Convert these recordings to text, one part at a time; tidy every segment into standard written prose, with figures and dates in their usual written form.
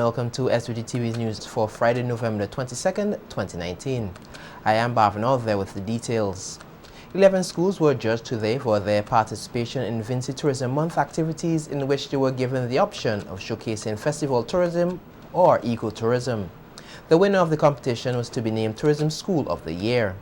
welcome to SVG-TV's news for Friday, November 22nd, 2019. I am Bhavanav there with the details. 11 schools were judged today for their participation in Vinci Tourism Month activities, in which they were given the option of showcasing festival tourism or ecotourism. The winner of the competition was to be named Tourism School of the Year.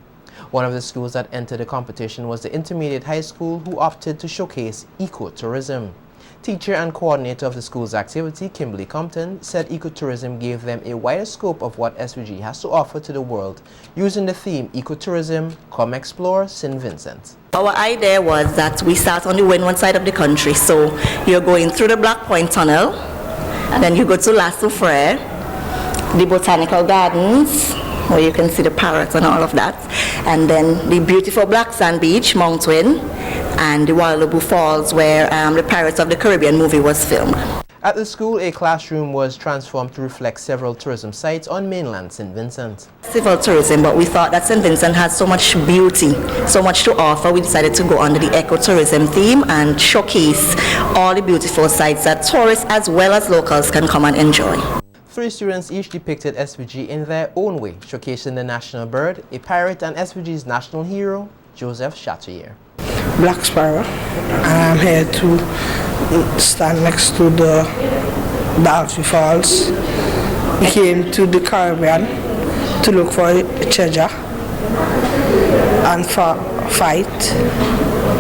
One of the schools that entered the competition was the Intermediate High School, who opted to showcase ecotourism. Teacher and coordinator of the school's activity, Kimberly Compton, said ecotourism gave them a wider scope of what SVG has to offer to the world, using the theme Ecotourism, Come Explore St. Vincent. Our idea was that we start on the windward side of the country, so you're going through the Black Point Tunnel, and then you go to La Soufrière, the Botanical Gardens, where you can see the parrots and all of that, and then the beautiful Black Sand Beach, Mount Wynn, and the Wallaby Falls, where the Pirates of the Caribbean movie was filmed. At the school, a classroom was transformed to reflect several tourism sites on mainland St. Vincent. Civil tourism, but we thought that St. Vincent has so much beauty, so much to offer. We decided to go under the ecotourism theme and showcase all the beautiful sites that tourists as well as locals can come and enjoy. 3 students each depicted SVG in their own way, showcasing the national bird, a pirate, and SVG's national hero, Joseph Chatelier. Black Sparrow, and I'm here to stand next to the Dalfi Falls. We came to the Caribbean to look for a treasure and for fight.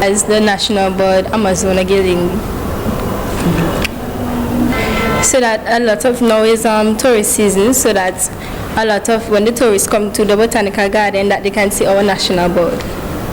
As the national bird, Amazona getting so that a lot of now is tourist season, so that a lot of when the tourists come to the botanical garden that they can see our national bird.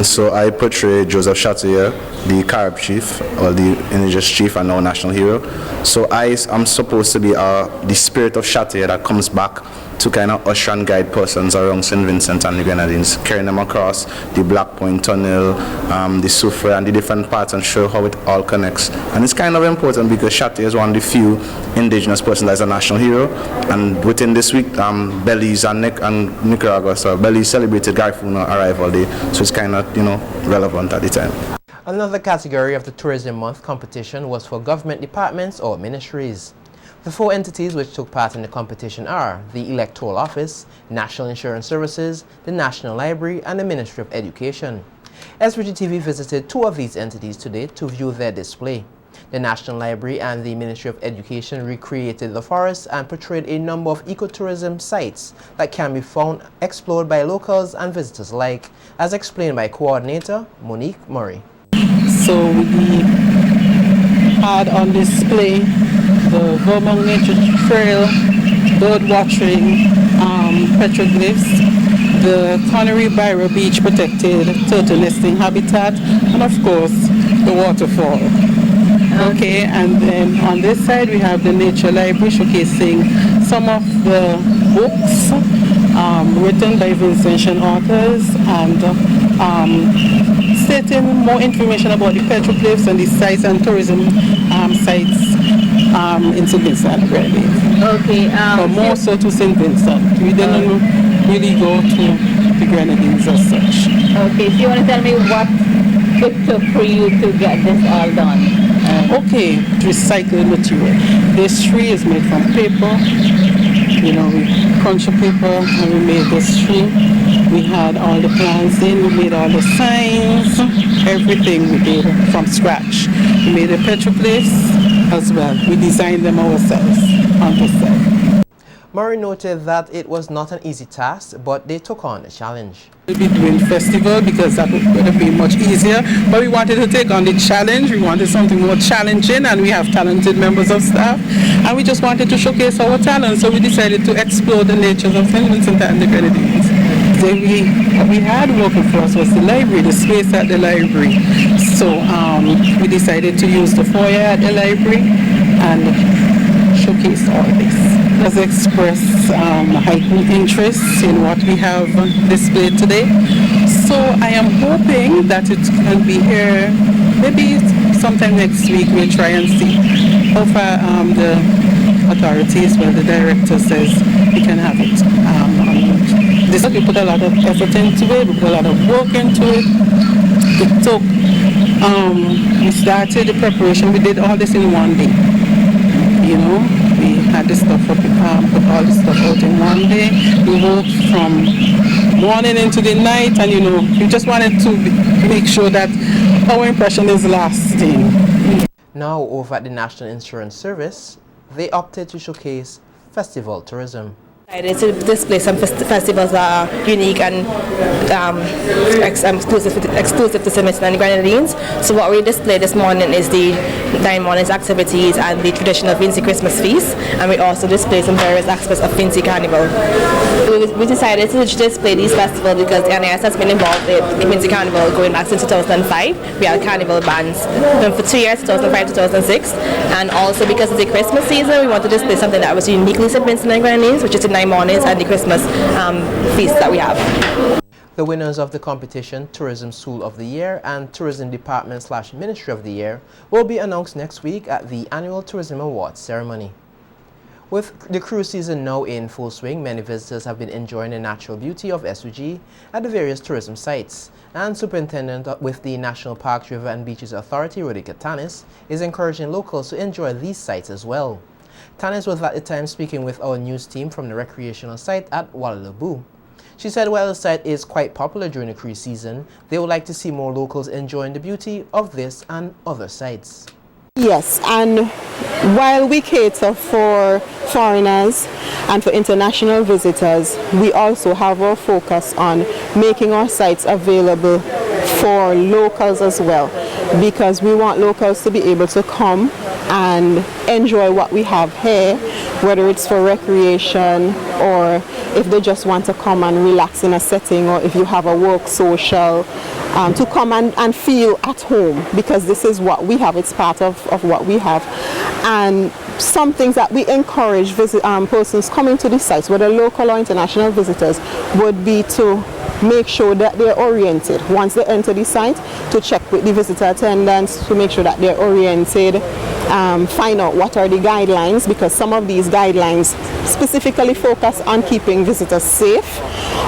So I portray Joseph Chatelier, the Carib chief, or the indigenous chief and our national hero. So I am supposed to be the spirit of Chatelier that comes back to kind of usher and guide persons around St. Vincent and the Grenadines, carrying them across the Black Point Tunnel, the Soufrière, and the different parts, and show how it all connects. And it's kind of important because Chatelier is one of the few indigenous persons that is a national hero. And within this week, Belize and Nicaragua, so Belize celebrated Garifuna Arrival Day, so it's kind of, relevant at the time. Another category of the Tourism Month competition was for government departments or ministries. The 4 entities which took part in the competition are the Electoral Office, National Insurance Services, the National Library, and the Ministry of Education. SVG-TV visited 2 of these entities today to view their display. The National Library and the Ministry of Education recreated the forest and portrayed a number of ecotourism sites that can be found explored by locals and visitors alike, as explained by coordinator Monique Murray. So we had on display the Vermont Nature Trail, bird watching, petroglyphs, the Connery Byra Beach protected turtle nesting habitat, and of course the waterfall. Okay, and then on this side we have the Nature Library showcasing some of the books written by Vincentian authors and stating more information about the petroglyphs and the sites and tourism sites in St. Vincent, really. Okay. But more so to St. Vincent. We didn't really go to the Grenadines as such. Okay, so you want to tell me what it took for you to get this all done? Okay, recycled material. This tree is made from paper. We crunch the paper and we made this tree. We had all the plants in, we made all the signs, everything we did from scratch. We made the petroglyphs as well. We designed them ourselves on this side. Murray noted that it was not an easy task, but they took on the challenge. We'll be doing festival because that would have been much easier, but we wanted to take on the challenge. We wanted something more challenging, and we have talented members of staff, and we just wanted to showcase our talent, so we decided to explore the natures of St. Vincent and the Grenadines. Then what we had working for us was the library, the space at the library. So we decided to use the foyer at the library and showcase all this. Let's express heightened interest in what we have displayed today. So I am hoping that it can be here maybe sometime next week. We'll try and see how far the authorities, the director says we can have it. We put a lot of effort into it, we put a lot of work into it. It took, we started the preparation, we did all this in one day. We we had the stuff up, put all the stuff out in one day. We worked from morning into the night, and we just wanted to make sure that our impression is lasting. Now over at the National Insurance Service, they opted to showcase festival tourism. To display some festivals that are unique and exclusive to St. Vincent and the Grenadines. So what we displayed this morning is the 9 mornings activities and the traditional Vincy Christmas feast, and we also displayed some various aspects of Vincy Carnival. We decided to display these festivals because the NIS has been involved in Vincy Carnival going back since 2005. We had carnival bands for 2 years, 2005 to 2006, and also because it's the Christmas season, we wanted to display something that was uniquely St. Vincent and Grenadines, which is the 9 mornings and the Christmas feast that we have. The winners of the competition, Tourism School of the Year and Tourism Department / Ministry of the Year, will be announced next week at the annual Tourism Awards ceremony. With the cruise season now in full swing, many visitors have been enjoying the natural beauty of SVG at the various tourism sites. And Superintendent with the National Parks, River and Beaches Authority, Rodica Tanis, is encouraging locals to enjoy these sites as well. Tanis was at the time speaking with our news team from the recreational site at Wallabu. She said while the site is quite popular during the cruise season, they would like to see more locals enjoying the beauty of this and other sites. Yes, and while we cater for foreigners and for international visitors, we also have our focus on making our sites available for locals as well, because we want locals to be able to come and enjoy what we have here, whether it's for recreation or if they just want to come and relax in a setting, or if you have a work social, to come and feel at home, because this is what we have. It's part of what we have. And some things that we encourage persons coming to these sites, whether local or international visitors, would be to make sure that they're oriented once they enter the site, to check with the visitor attendants to make sure that they're oriented, find out what are the guidelines, because some of these guidelines specifically focus on keeping visitors safe.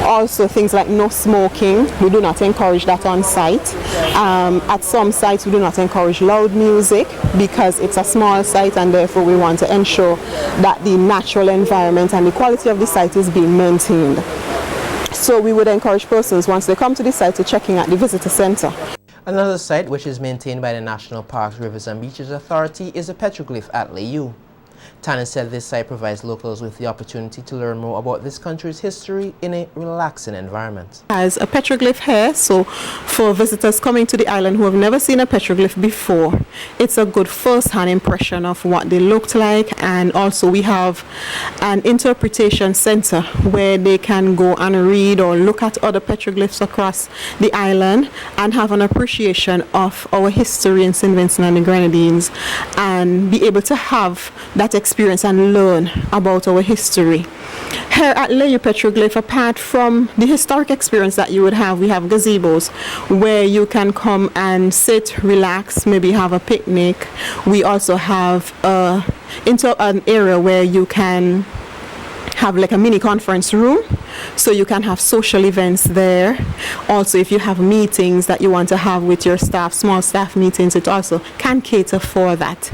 Also things like no smoking, we do not encourage that on site. At some sites we do not encourage loud music because it's a small site, and therefore we want to ensure that the natural environment and the quality of the site is being maintained. So we would encourage persons, once they come to the site, to checking at the visitor center. Another site which is maintained by the National Parks, Rivers and Beaches Authority is a petroglyph at Layou. Tanis said this site provides locals with the opportunity to learn more about this country's history in a relaxing environment. As a petroglyph here, so for visitors coming to the island who have never seen a petroglyph before, it's a good first-hand impression of what they looked like. And also we have an interpretation center where they can go and read or look at other petroglyphs across the island and have an appreciation of our history in St. Vincent and the Grenadines, and be able to have that experience and learn about our history. Here at Layou Petroglyph, apart from the historic experience that you would have, we have gazebos where you can come and sit, relax, maybe have a picnic. We also have an area where you can have like a mini conference room, so you can have social events there. Also, if you have meetings that you want to have with your staff, small staff meetings, it also can cater for that.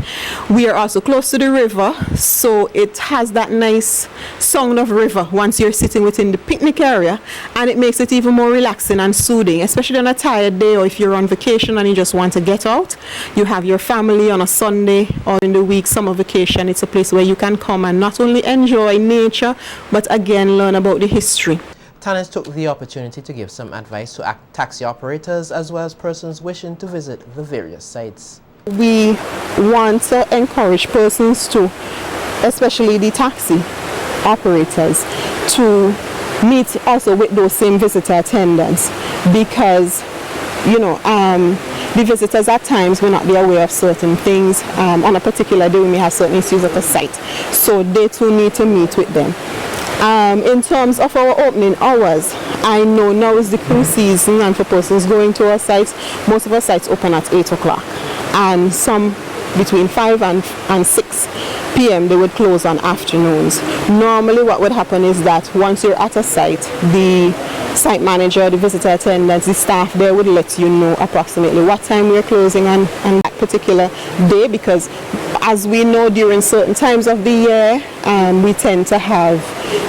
We are also close to the river, so it has that nice sound of river once you're sitting within the picnic area, and it makes it even more relaxing and soothing, especially on a tired day, or if you're on vacation and you just want to get out. You have your family on a Sunday or in the week, summer vacation. It's a place where you can come and not only enjoy nature, but again learn about the history. Tanis took the opportunity to give some advice to taxi operators as well as persons wishing to visit the various sites. We want to encourage persons to, especially the taxi operators, to meet also with those same visitor attendants, because the visitors at times will not be aware of certain things. On a particular day we may have certain issues at the site, so they too need to meet with them. In terms of our opening hours, I know now is the cruise season, and for persons going to our sites, most of our sites open at 8 o'clock, and some between 5 and 6 p.m. they would close on afternoons. Normally what would happen is that once you're at a site, the site manager, the visitor attendants, the staff there would let you know approximately what time we're closing on that particular day, because as we know, during certain times of the year, we tend to have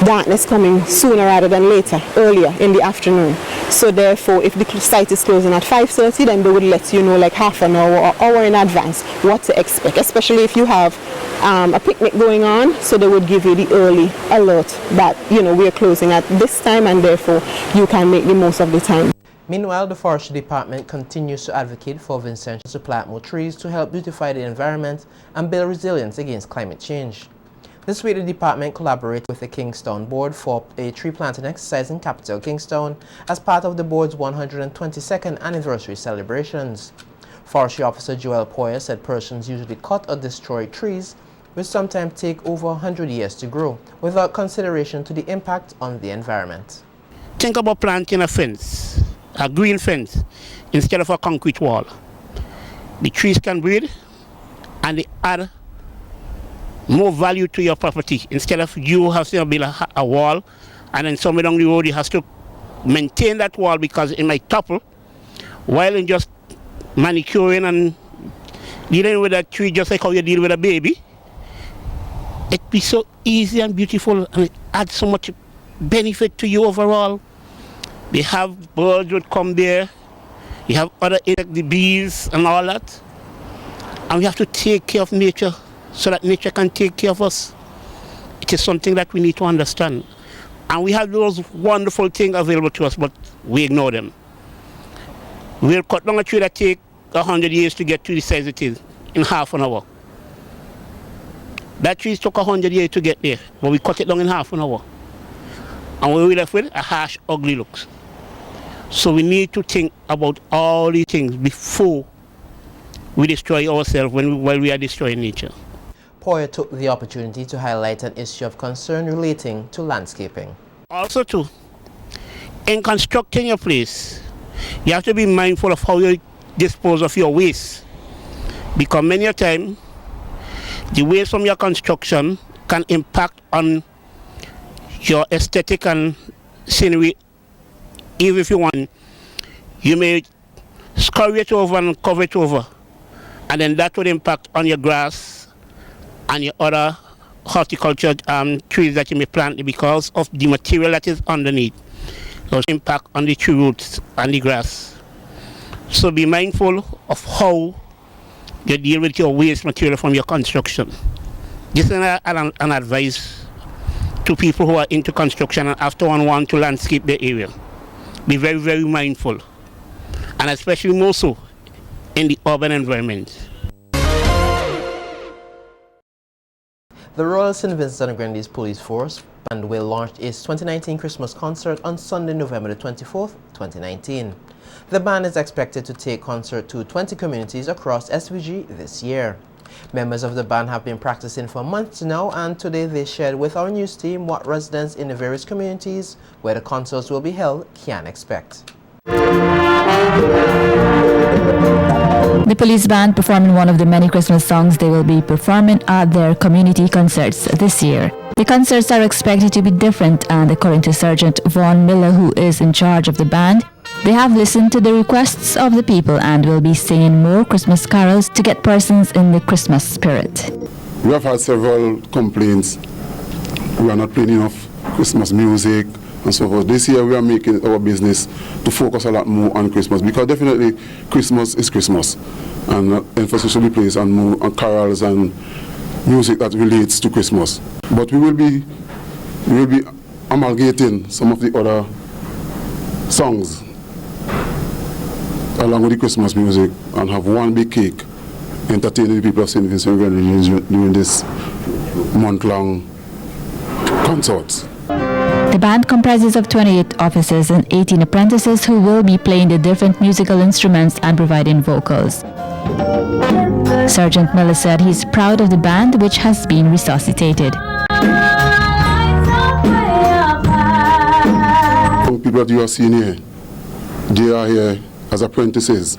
darkness coming sooner rather than later, earlier in the afternoon. So therefore, if the site is closing at 5:30, then they would let you know like half an hour or hour in advance what to expect, especially if you have a picnic going on. So they would give you the early alert that, you know, we are closing at this time, and therefore you can make the most of the time. Meanwhile, the Forestry Department continues to advocate for Vincentians to plant more trees to help beautify the environment and build resilience against climate change. This week, the department collaborated with the Kingstown Board for a tree planting exercise in capital Kingstown as part of the board's 122nd anniversary celebrations. Forestry Officer Joel Poyer said persons usually cut or destroy trees, which sometimes take over 100 years to grow, without consideration to the impact on the environment. Think about planting a fence, a green fence, instead of a concrete wall. The trees can breathe and they add more value to your property. Instead of you having to build a wall and then somewhere down the road you have to maintain that wall because it might topple, while in just manicuring and dealing with that tree just like how you deal with a baby. It'd be so easy and beautiful, and it adds so much benefit to you overall. They have birds would come there, you have other insects, the bees and all that. And we have to take care of nature so that nature can take care of us. It is something that we need to understand. And we have those wonderful things available to us, but we ignore them. We'll cut down a tree that takes 100 years to get to the size it is in half an hour. That tree took 100 years to get there, but we cut it down in half an hour. And what we're left with a harsh, ugly looks. So we need to think about all these things before we destroy ourselves while we are destroying nature. Poyer took the opportunity to highlight an issue of concern relating to landscaping. Also too, in constructing your place, you have to be mindful of how you dispose of your waste. Because many a time, the waste from your construction can impact on your aesthetic and scenery. Even if you want, you may scurry it over and cover it over, and then that would impact on your grass and your other horticulture trees that you may plant because of the material that is underneath. Those impact on the tree roots and the grass. So be mindful of how you deal with your waste material from your construction. This is an advice to people who are into construction and after one want to landscape their area. Be very, very mindful, and especially more so in the urban environment. The Royal St. Vincent and Grenadines Police Force and will launch its 2019 Christmas concert on Sunday, November the 24th, 2019. The band is expected to take concert to 20 communities across SVG this year. Members of the band have been practicing for months now, and today they shared with our news team what residents in the various communities where the concerts will be held can expect. The police band performing one of the many Christmas songs they will be performing at their community concerts this year. The concerts are expected to be different, and according to Sergeant Vaughn Miller, who is in charge of the band, they have listened to the requests of the people and will be singing more Christmas carols to get persons in the Christmas spirit. We have had several complaints. We are not playing enough Christmas music and so forth. This year we are making our business to focus a lot more on Christmas, because definitely Christmas is Christmas, and emphasis should be placed on more on carols and music that relates to Christmas. But we will be amalgamating some of the other songs along with the Christmas music and have one big cake entertaining the people of St. Vincent and Grenadines during this month-long concerts. The band comprises of 28 officers and 18 apprentices who will be playing the different musical instruments and providing vocals. Sergeant Miller said he's proud of the band, which has been resuscitated. People that you are seeing here, they are here as apprentices,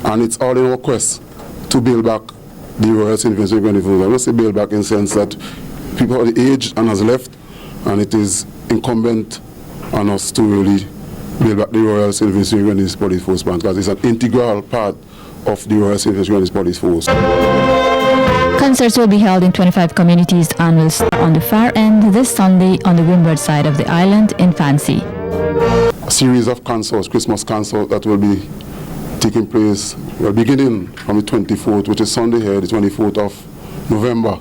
and it's all in our quest to build back the Royal St. Vincent and Grenadines. I must say build back in the sense that people are aged and has left, and it is incumbent on us to really build back the Royal St. Vincent and Grenadines Police Force band, because it's an integral part of the Royal St. Vincent and Grenadines Police Force. Concerts will be held in 25 communities and will start on the far end this Sunday on the windward side of the island in Fancy. A series of concerts, Christmas concerts that will be taking place, well, beginning from the 24th, which is Sunday here, the 24th of November,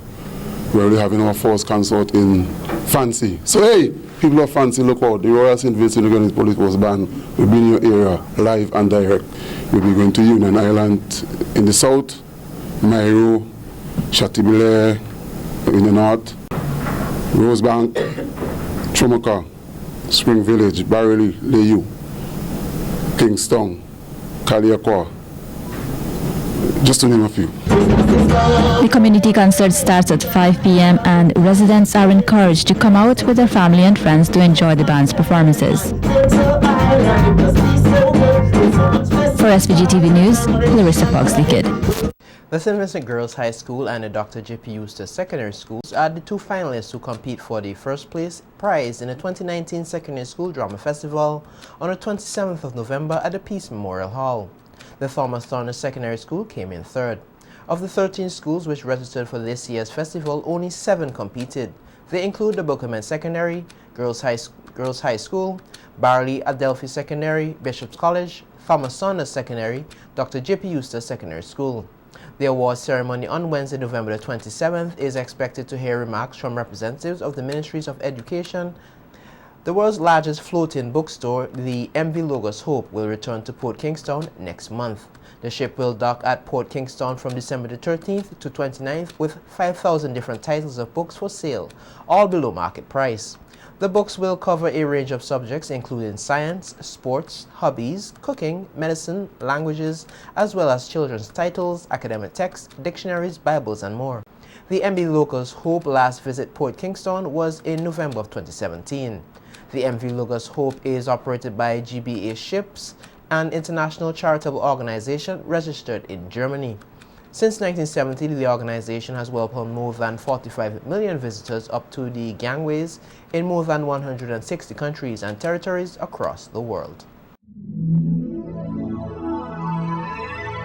where we're having our first concert in Fancy. So hey, people of Fancy, look out, the Royal St. Vincent Police Post Band will be in your area, live and direct. We'll be going to Union Island in the south, Mairo, Chatibile in the north, Rosebank, Chumuka, Spring Village, Barrelly, Leyu, Kingston, Kaliakwa, just to name a few. The community concert starts at 5 p.m. and residents are encouraged to come out with their family and friends to enjoy the band's performances. For SVG-TV News, Clarissa Pogsley-Kidd. The St. Vincent Girls High School and the Dr. J.P. Eustace Secondary Schools are the two finalists who compete for the first place prize in the 2019 Secondary School Drama Festival on the 27th of November at the Peace Memorial Hall. The Thomas Turner Secondary School came in third. Of the 13 schools which registered for this year's festival, only 7 competed. They include the Bookman Secondary, Girls High School, Barley Adelphi Secondary, Bishop's College, Thomas Saunders Secondary, Dr. J.P. Eustace Secondary School. The award ceremony on Wednesday, November the 27th is expected to hear remarks from representatives of the Ministries of Education. The world's largest floating bookstore, the MV Logos Hope, will return to Port Kingston next month. The ship will dock at Port Kingston from December the 13th to 29th with 5,000 different titles of books for sale, all below market price. The books will cover a range of subjects including science, sports, hobbies, cooking, medicine, languages, as well as children's titles, academic texts, dictionaries, Bibles, and more. The MV Logos Hope last visit Port Kingston was in November of 2017. The MV Logos Hope is operated by GBA Ships, an international charitable organization registered in Germany. Since 1970, the organization has welcomed more than 45 million visitors up to the gangways in more than 160 countries and territories across the world.